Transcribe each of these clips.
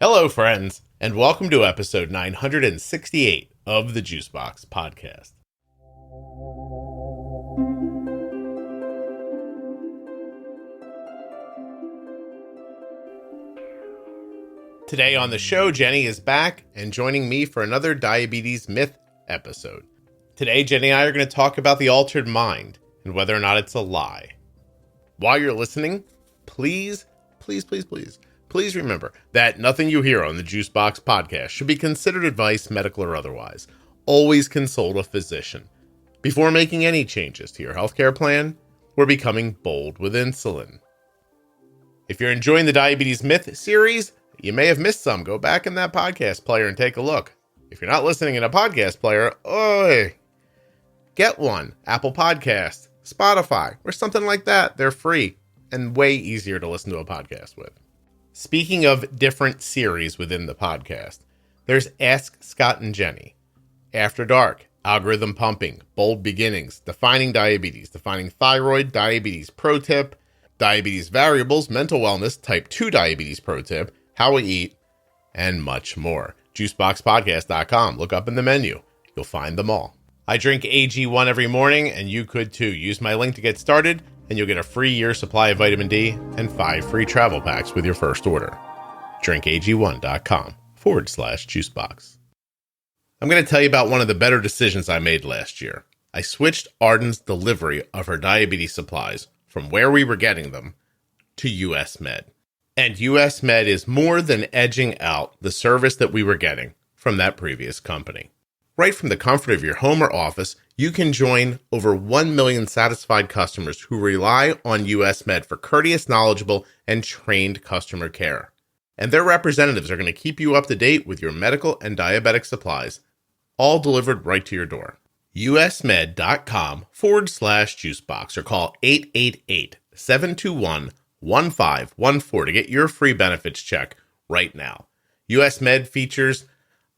Hello, friends, and welcome to episode 968 of the Juicebox Podcast. Today on the show, Jenny is back and joining me for another Diabetes Myth episode. Today, Jenny and I are going to talk about the altered mind and whether or not it's a lie. While you're listening, please remember that nothing you hear on the Juicebox Podcast should be considered advice, medical or otherwise. Always consult a physician before making any changes to your healthcare plan or becoming bold with insulin. If you're enjoying the Diabetes Myth series, you may have missed some. Go back in that podcast player and take a look. If you're not listening in a podcast player, get one. Apple Podcast, Spotify, or something like that. They're free and way easier to listen to a podcast with. Speaking of different series within the podcast, there's Ask Scott and Jenny, After Dark, Algorithm Pumping, Bold Beginnings, Defining Diabetes, Defining Thyroid, Diabetes Pro Tip, Diabetes Variables, Mental Wellness, Type 2 Diabetes Pro Tip, How We Eat, and much more. Juiceboxpodcast.com. Look up in the menu. You'll find them all. I drink AG1 every morning, and you could too. Use my link to get started, and you'll get a free year supply of vitamin D and 5 free travel packs with your first order. drinkag1.com/juicebox. I'm going to tell you about one of the better decisions I made last year. I switched Arden's delivery of her diabetes supplies from where we were getting them to US Med. And US Med is more than edging out the service that we were getting from that previous company. Right from the comfort of your home or office, you can join over 1 million satisfied customers who rely on US Med for courteous, knowledgeable, and trained customer care. And their representatives are going to keep you up to date with your medical and diabetic supplies, all delivered right to your door. usmed.com/juicebox or call 888-721-1514 to get your free benefits check right now. US Med features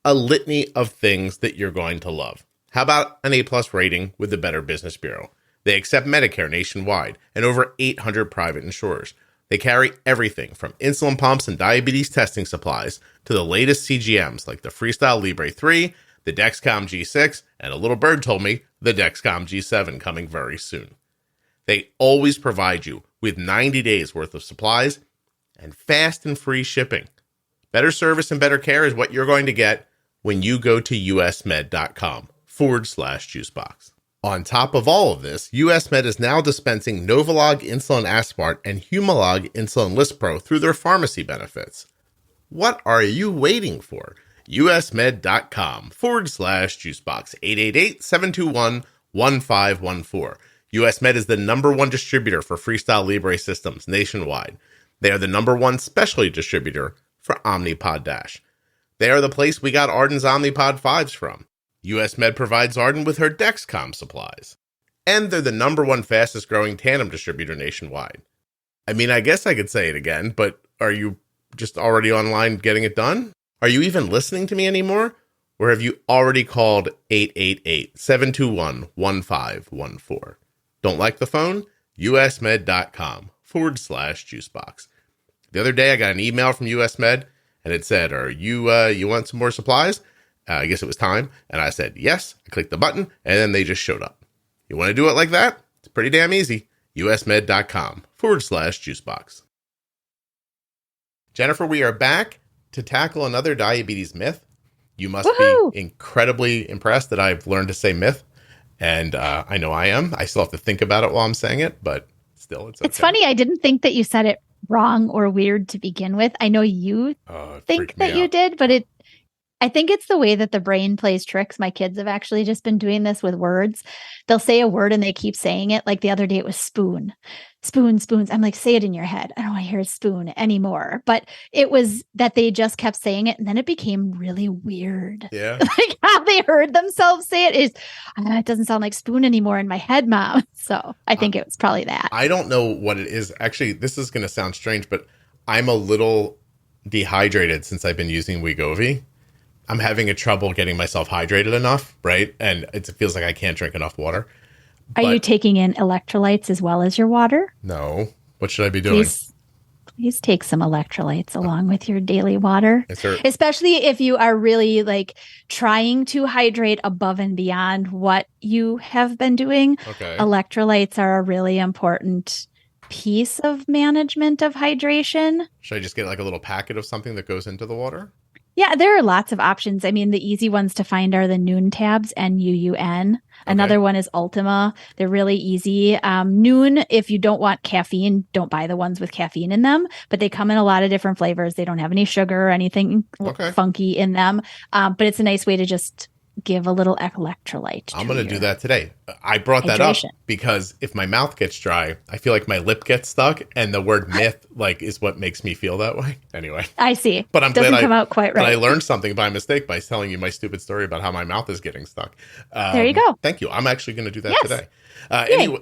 a litany of things that you're going to love. How about an A+ rating with the Better Business Bureau? They accept Medicare nationwide and over 800 private insurers. They carry everything from insulin pumps and diabetes testing supplies to the latest CGMs like the Freestyle Libre 3, the Dexcom G6, and a little bird told me the Dexcom G7 coming very soon. They always provide you with 90 days worth of supplies and fast and free shipping. Better service and better care is what you're going to get when you go to usmed.com/juicebox. On top of all of this, US Med is now dispensing Novolog Insulin Aspart and Humalog Insulin Lispro through their pharmacy benefits. What are you waiting for? usmed.com/juicebox, 888-721-1514. US Med is the #1 distributor for Freestyle Libre systems nationwide. They are the #1 specialty distributor for Omnipod DASH. They are the place we got Arden's Omnipod 5s from. US Med provides Arden with her Dexcom supplies. And they're the #1 fastest growing Tandem distributor nationwide. I mean, I guess I could say it again, but are you just already online getting it done? Are you even listening to me anymore? Or have you already called 888-721-1514? Don't like the phone? usmed.com/juicebox. The other day I got an email from US Med and it said, you want some more supplies? I guess it was time. And I said, yes. I clicked the button and then they just showed up. You want to do it like that? It's pretty damn easy. usmed.com/juicebox. Jennifer, we are back to tackle another diabetes myth. You must be incredibly impressed that I've learned to say myth. And I know I am. I still have to think about it while I'm saying it, but still, it's okay. It's funny. I didn't think that you said it wrong or weird to begin with. I know you think that you did, but I think it's the way that the brain plays tricks. My kids have actually just been doing this with words. They'll say a word and they keep saying it. Like the other day, it was spoon, spoons. I'm like, say it in your head. I don't want to hear spoon anymore. But it was that they just kept saying it. And then it became really weird. Yeah. Like how they heard themselves say it is, it doesn't sound like spoon anymore in my head, Mom. So I think it was probably that. I don't know what it is. Actually, this is going to sound strange, but I'm a little dehydrated since I've been using Wegovy. I'm having a trouble getting myself hydrated enough, right? And it feels like I can't drink enough water. Are you taking in electrolytes as well as your water? No. What should I be doing? Please take some electrolytes along with your daily water, especially if you are really like trying to hydrate above and beyond what you have been doing. Okay. Electrolytes are a really important piece of management of hydration. Should I just get like a little packet of something that goes into the water? Yeah, there are lots of options. I mean, the easy ones to find are the Nuun tabs, Nuun. Another one is Ultima. They're really easy. Nuun, if you don't want caffeine, don't buy the ones with caffeine in them, but they come in a lot of different flavors. They don't have any sugar or anything funky in them. But it's a nice way to just give a little electrolyte. I'm going to do that today. I brought that up because if my mouth gets dry, I feel like my lip gets stuck, and the word myth like is what makes me feel that way. Anyway, I see. But I'm Doesn't glad come out quite right. But I learned something by mistake by telling you my stupid story about how my mouth is getting stuck. There you go. Thank you. I'm actually going to do that today.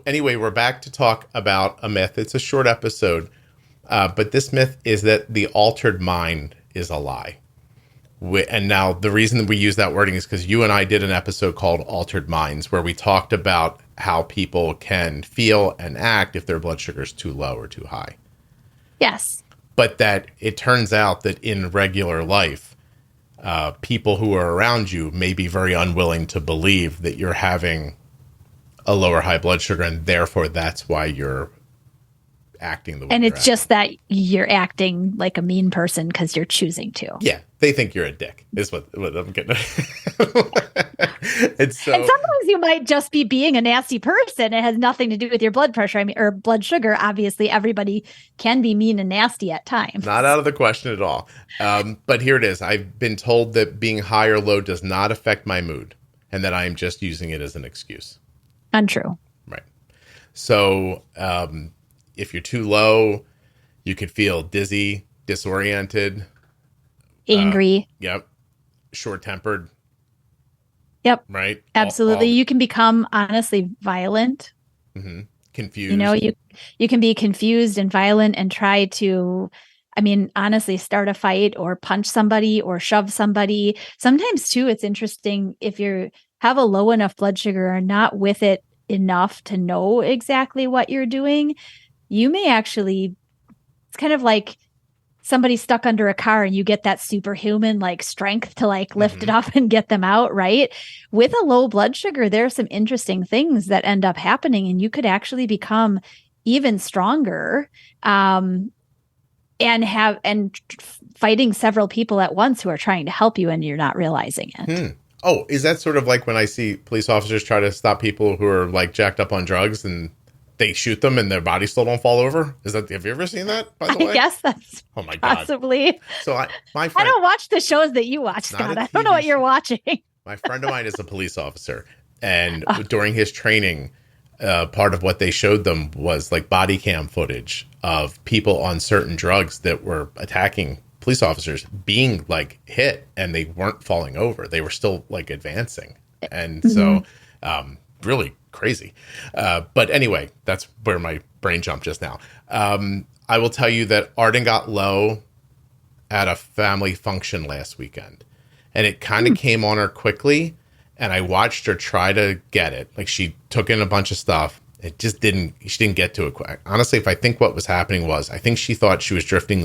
Anyway, we're back to talk about a myth. It's a short episode, but this myth is that the altered mind is a lie. And now the reason that we use that wording is because you and I did an episode called Altered Minds, where we talked about how people can feel and act if their blood sugar is too low or too high. Yes. But that it turns out that in regular life, people who are around you may be very unwilling to believe that you're having a lower high blood sugar, and therefore that's why you're acting the way and you're it's just that you're acting like a mean person because you're choosing to. Yeah, they think you're a dick is what I'm getting and sometimes you might just be being a nasty person. It has nothing to do with your blood pressure, or blood sugar. Obviously everybody can be mean and nasty at times. Not out of the question at all. But here it is. I've been told that being high or low does not affect my mood, and that I am just using it as an excuse. Untrue. Right. So if you're too low, you could feel dizzy, disoriented, angry. Yep. Short-tempered. Yep. Right. Absolutely. You can become honestly violent. Mm-hmm. Confused. You know, you can be confused and violent and try to, honestly, start a fight or punch somebody or shove somebody. Sometimes too, it's interesting if you have a low enough blood sugar or not with it enough to know exactly what you're doing. You may actually, it's kind of like somebody stuck under a car and you get that superhuman like strength to like lift it up and get them out, right? With a low blood sugar, there are some interesting things that end up happening, and you could actually become even stronger and fighting several people at once who are trying to help you and you're not realizing it. Oh, is that sort of like when I see police officers try to stop people who are like jacked up on drugs and they shoot them and their bodies still don't fall over? Have you ever seen that, by the way? I guess that's possibly. So I don't watch the shows that you watch, Scott. I don't know what you're watching. My friend of mine is a police officer, and during his training, part of what they showed them was like body cam footage of people on certain drugs that were attacking police officers being like hit, and they weren't falling over. They were still like advancing. And so really crazy. But anyway, that's where my brain jumped just now. I will tell you that Arden got low at a family function last weekend, and it kind of came on her quickly, and I watched her try to get it. Like, she took in a bunch of stuff. She didn't get to it quick. Honestly, if I think what was happening was, I think she thought she was drifting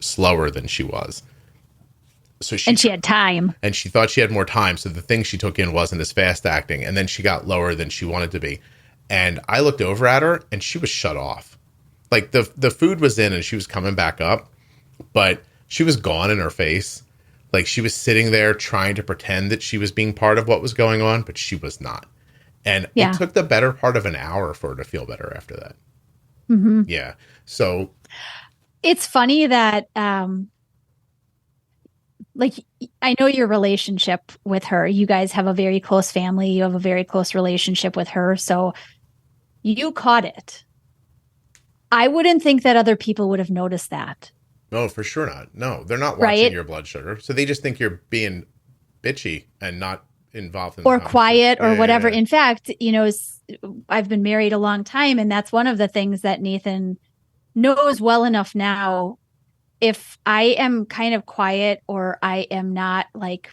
slower than she was. So she had time. And she thought she had more time, so the thing she took in wasn't as fast acting, and then she got lower than she wanted to be. And I looked over at her, and she was shut off. Like, the food was in, and she was coming back up, but she was gone in her face. Like, she was sitting there trying to pretend that she was being part of what was going on, but she was not. And it took the better part of an hour for her to feel better after that. Mm-hmm. Yeah. So it's funny that, like, I know your relationship with her. You guys have a very close family. You have a very close relationship with her. So you caught it. I wouldn't think that other people would have noticed that. No, for sure not. No, they're not watching your blood sugar. So they just think you're being bitchy and not involved in or quiet or whatever. In fact, I've been married a long time, and that's one of the things that Nathan knows well enough now. If I am kind of quiet or I am not like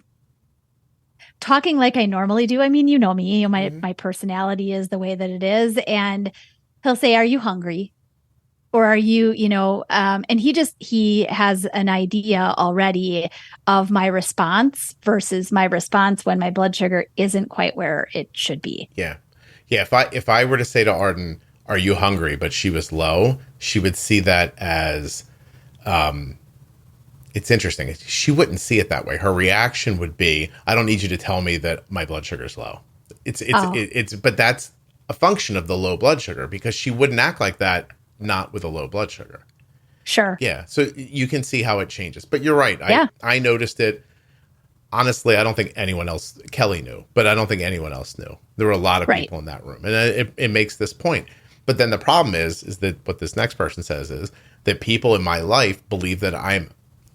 talking like I normally do, you know me, my personality is the way that it is. And he'll say, "Are you hungry?" Or are you, and he has an idea already of my response versus my response when my blood sugar isn't quite where it should be. Yeah. Yeah. If I were to say to Arden, are you hungry? But she was low, she would see that as, it's interesting. She wouldn't see it that way. Her reaction would be, I don't need you to tell me that my blood sugar is low. But that's a function of the low blood sugar, because she wouldn't act like that not with a low blood sugar. Sure. Yeah. So you can see how it changes. But you're right. Yeah. I noticed it. Honestly, I don't think anyone else, Kelly knew, but I don't think anyone else knew. There were a lot of people in that room. And it makes this point. But then the problem is that what this next person says is that people in my life believe that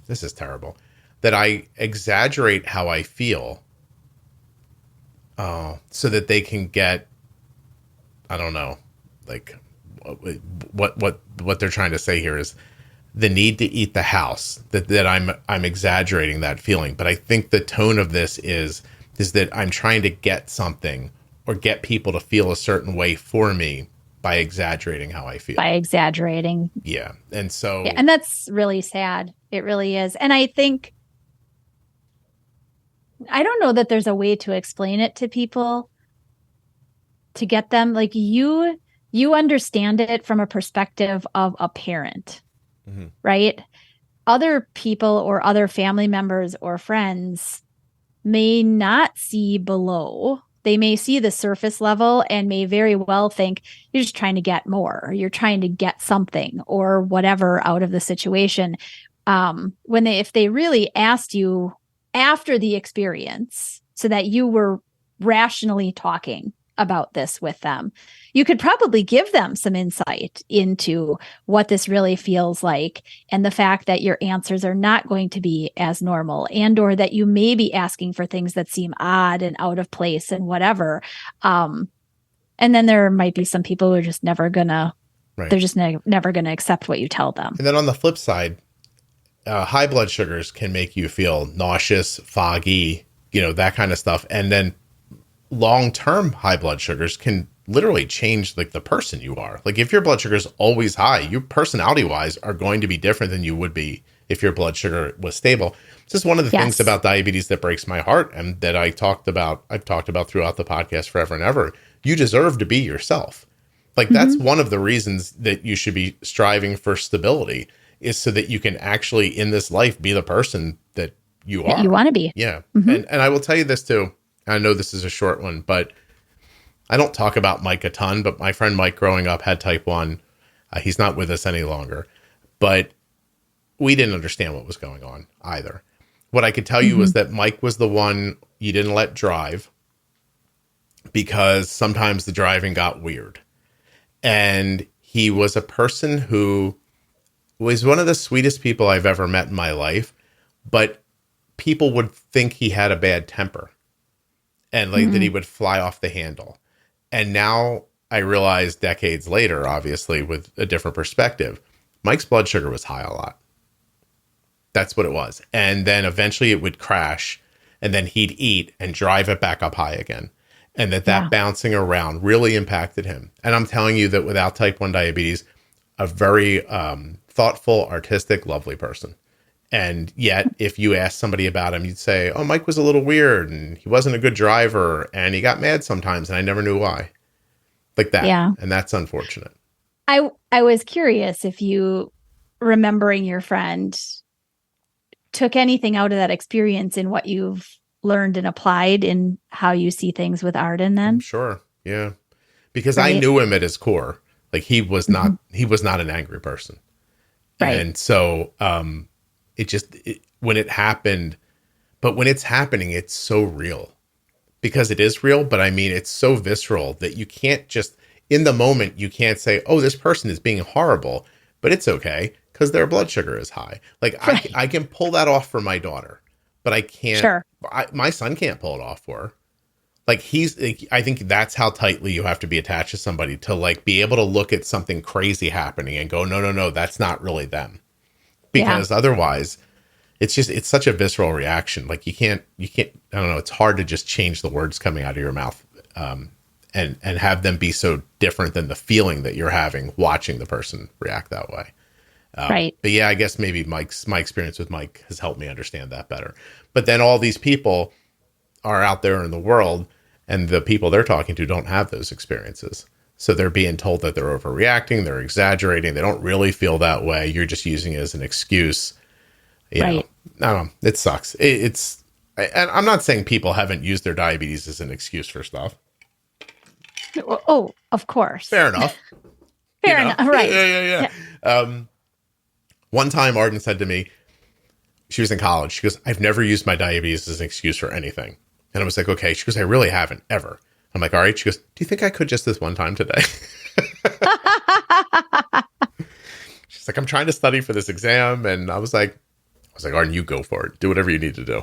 this is terrible, that I exaggerate how I feel so that they can get, I don't know, like what they're trying to say here is the need to eat the house, that I'm exaggerating that feeling. But I think the tone of this is that I'm trying to get something or get people to feel a certain way for me by exaggerating how I feel. By exaggerating. Yeah. And so. Yeah, and that's really sad. It really is. And I think, I don't know that there's a way to explain it to people to get them, like you understand it from a perspective of a parent, right? Other people or other family members or friends may not see below. They may see the surface level and may very well think you're just trying to get more, or you're trying to get something or whatever out of the situation. If they really asked you after the experience so that you were rationally talking about this with them, you could probably give them some insight into what this really feels like, and the fact that your answers are not going to be as normal, and or that you may be asking for things that seem odd and out of place and whatever. And then there might be some people who are just never gonna, they're just never gonna accept what you tell them. And then on the flip side, high blood sugars can make you feel nauseous, foggy, that kind of stuff. And then long-term high blood sugars can literally change like the person you are. Like if your blood sugar is always high, you personality wise are going to be different than you would be if your blood sugar was stable. It's just one of the things about diabetes that breaks my heart, and that I've talked about throughout the podcast forever and ever. You deserve to be yourself. Like that's one of the reasons that you should be striving for stability, is so that you can actually in this life be the person that you are. You want to be. Yeah. And I will tell you this too. I know this is a short one, but I don't talk about Mike a ton, but my friend Mike growing up had type 1. He's not with us any longer, but we didn't understand what was going on either. What I could tell you was that Mike was the one you didn't let drive, because sometimes the driving got weird. And he was a person who was one of the sweetest people I've ever met in my life, but people would think he had a bad temper. And like that he would fly off the handle. And now I realize decades later, obviously with a different perspective, Mike's blood sugar was high a lot. That's what it was. And then eventually it would crash, and then he'd eat and drive it back up high again. And that bouncing around really impacted him. And I'm telling you that without type 1 diabetes, a very thoughtful, artistic, lovely person. And yet, if you ask somebody about him, you'd say, oh, Mike was a little weird, and he wasn't a good driver, and he got mad sometimes, and I never knew why. Like that. Yeah. And that's unfortunate. I was curious if you, remembering your friend, took anything out of that experience in what you've learned and applied in how you see things with Arden then? Sure. Yeah. Because I knew him at his core. Like he was not an angry person. Right. And so, when it happened, but when it's happening, it's so real, because it is real. But I mean, it's so visceral that you can't just, in the moment, you can't say, oh, this person is being horrible, but it's okay because their blood sugar is high. Like I can pull that off for my daughter, but I can't, my son can't pull it off for her. Like I think that's how tightly you have to be attached to somebody to like be able to look at something crazy happening and go, no, that's not really them. Because otherwise it's such a visceral reaction. Like you can't, I don't know. It's hard to just change the words coming out of your mouth. and have them be so different than the feeling that you're having watching the person react that way. Right. But yeah, I guess maybe my experience with Mike has helped me understand that better. But then all these people are out there in the world, and the people they're talking to don't have those experiences. So they're being told that they're overreacting, they're exaggerating, they don't really feel that way. You're just using it as an excuse. You know, I don't know. It sucks. And I'm not saying people haven't used their diabetes as an excuse for stuff. Oh, of course. Fair enough. Fair enough. Right. Yeah. One time Arden said to me, she was in college. She goes, I've never used my diabetes as an excuse for anything. And I was like, okay. She goes, I really haven't ever. I'm like, all right. She goes, do you think I could just this one time today? She's like, I'm trying to study for this exam. And I was like, Arden, you go for it. Do whatever you need to do.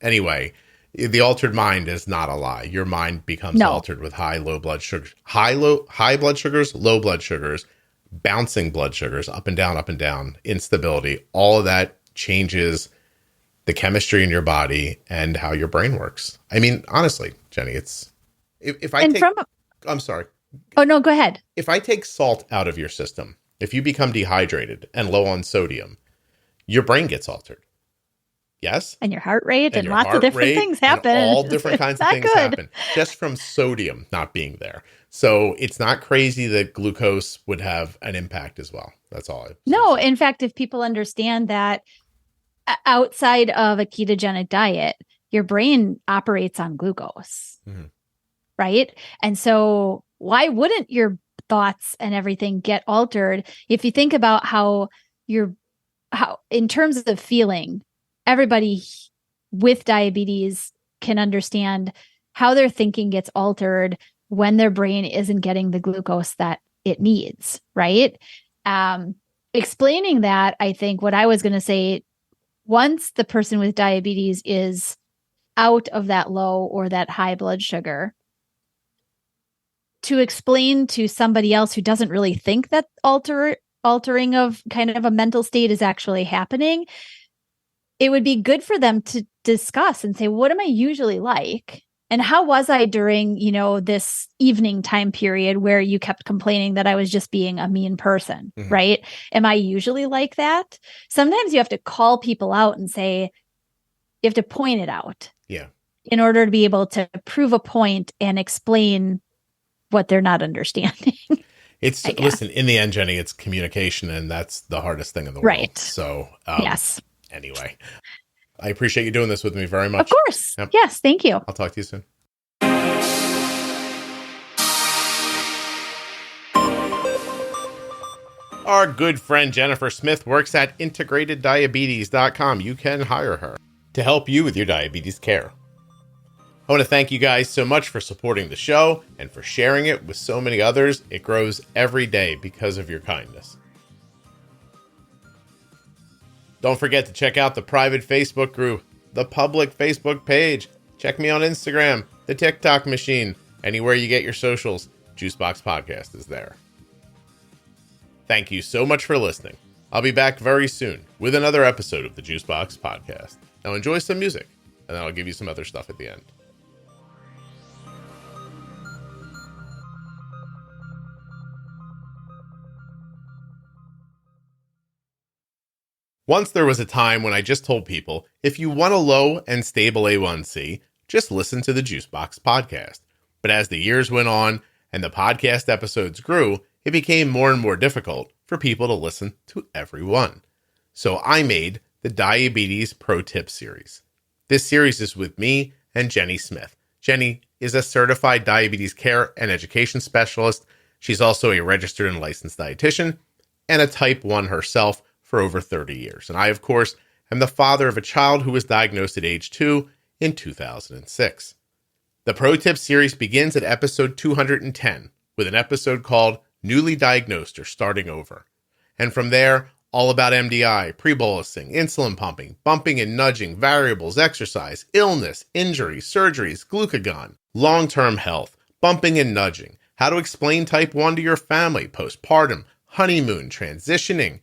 Anyway, the altered mind is not a lie. Your mind becomes altered with high blood sugars, low blood sugars, bouncing blood sugars, up and down, instability. All of that changes the chemistry in your body and how your brain works. I mean, honestly, Jenny, it's I'm sorry. Oh, no, go ahead. If I take salt out of your system, if you become dehydrated and low on sodium, your brain gets altered. Yes? And your heart rate and lots of different things happen. All different kinds of things happen just from sodium not being there. So it's not crazy that glucose would have an impact as well. That's all. No, in fact, if people understand that outside of a ketogenic diet, your brain operates on glucose, right? And so why wouldn't your thoughts and everything get altered? If you think about how in terms of feeling, everybody with diabetes can understand how their thinking gets altered when their brain isn't getting the glucose that it needs, right? Explaining that, I think what I was going to say, once the person with diabetes is out of that low or that high blood sugar, to explain to somebody else who doesn't really think that altering of kind of a mental state is actually happening, it would be good for them to discuss and say, what am I usually like? And how was I during, this evening time period where you kept complaining that I was just being a mean person, right? Am I usually like that? Sometimes you have to call people out and say, you have to point it out. Yeah. In order to be able to prove a point and explain what they're not understanding. Listen, in the end, Jenny, it's communication, and that's the hardest thing in the world. Right. So, yes. Anyway, I appreciate you doing this with me very much. Of course. Yep. Yes. Thank you. I'll talk to you soon. Our good friend Jennifer Smith works at integrateddiabetes.com. You can hire her to help you with your diabetes care. I want to thank you guys so much for supporting the show and for sharing it with so many others. It grows every day because of your kindness. Don't forget to check out the private Facebook group, the public Facebook page. Check me on Instagram, the TikTok machine, anywhere you get your socials. Juicebox Podcast is there. Thank you so much for listening. I'll be back very soon with another episode of the Juicebox Podcast. Now enjoy some music, and then I'll give you some other stuff at the end. Once there was a time when I just told people, if you want a low and stable A1C, just listen to the Juicebox Podcast. But as the years went on and the podcast episodes grew, it became more and more difficult for people to listen to every one. So I made the Diabetes Pro Tip series. This series is with me and Jenny Smith. Jenny is a certified diabetes care and education specialist. She's also a registered and licensed dietitian and a type 1 herself for over 30 years. And I, of course, am the father of a child who was diagnosed at age 2 in 2006. The Pro Tip series begins at episode 210 with an episode called Newly Diagnosed or Starting Over. And from there, all about MDI, pre-bolusing, insulin pumping, bumping and nudging, variables, exercise, illness, injuries, surgeries, glucagon, long-term health, bumping and nudging, how to explain type 1 to your family, postpartum, honeymoon, transitioning,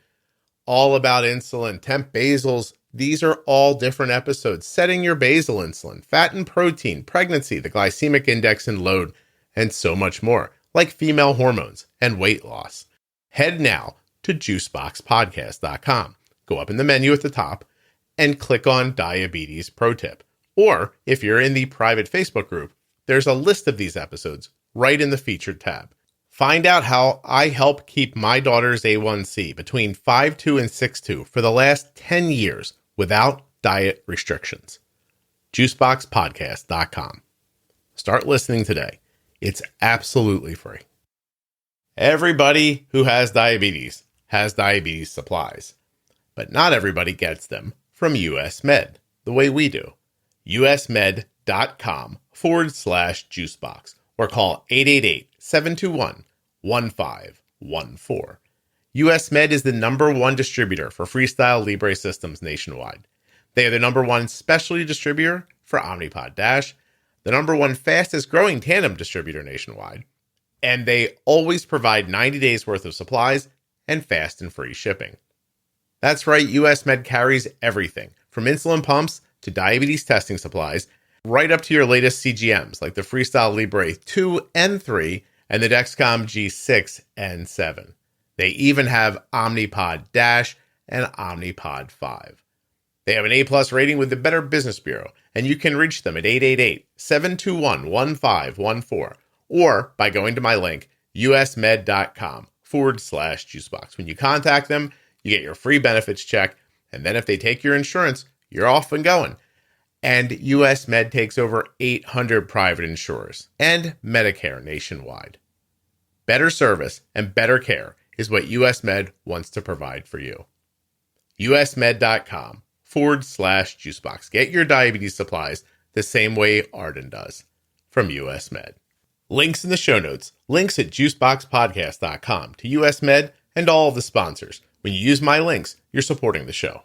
all about insulin, temp basals, These are all different episodes setting your basal insulin, fat and protein, pregnancy, the glycemic index and load, and so much more, like female hormones and weight loss. Head now to juiceboxpodcast.com. Go up in the menu at the top and click on Diabetes Pro Tip. Or if you're in the private Facebook group, there's a list of these episodes right in the featured tab. Find out how I help keep my daughter's A1C between 5.2 and 6.2 for the last 10 years without diet restrictions. Juiceboxpodcast.com. Start listening today. It's absolutely free. Everybody who has diabetes supplies, but not everybody gets them from US Med the way we do. usmed.com/juicebox or call 888-721-1514. US Med is the #1 distributor for Freestyle Libre systems nationwide. They are the #1 specialty distributor for Omnipod DASH, the #1 fastest growing tandem distributor nationwide, and they always provide 90 days worth of supplies and fast and free shipping. That's right, US Med carries everything from insulin pumps to diabetes testing supplies, right up to your latest CGMs like the Freestyle Libre 2 and 3 and the Dexcom G6 and 7. They even have Omnipod DASH and Omnipod 5. They have an A+ rating with the Better Business Bureau, and you can reach them at 888-721-1514 or by going to my link, usmed.com/juicebox. When you contact them, you get your free benefits check, and then if they take your insurance, you're off and going. And US Med takes over 800 private insurers and Medicare nationwide. Better service and better care is what US Med wants to provide for you. usmed.com/juicebox. Get your diabetes supplies the same way Arden does from US Med. Links in the show notes. Links at juiceboxpodcast.com to US Med and all of the sponsors. When you use my links, you're supporting the show.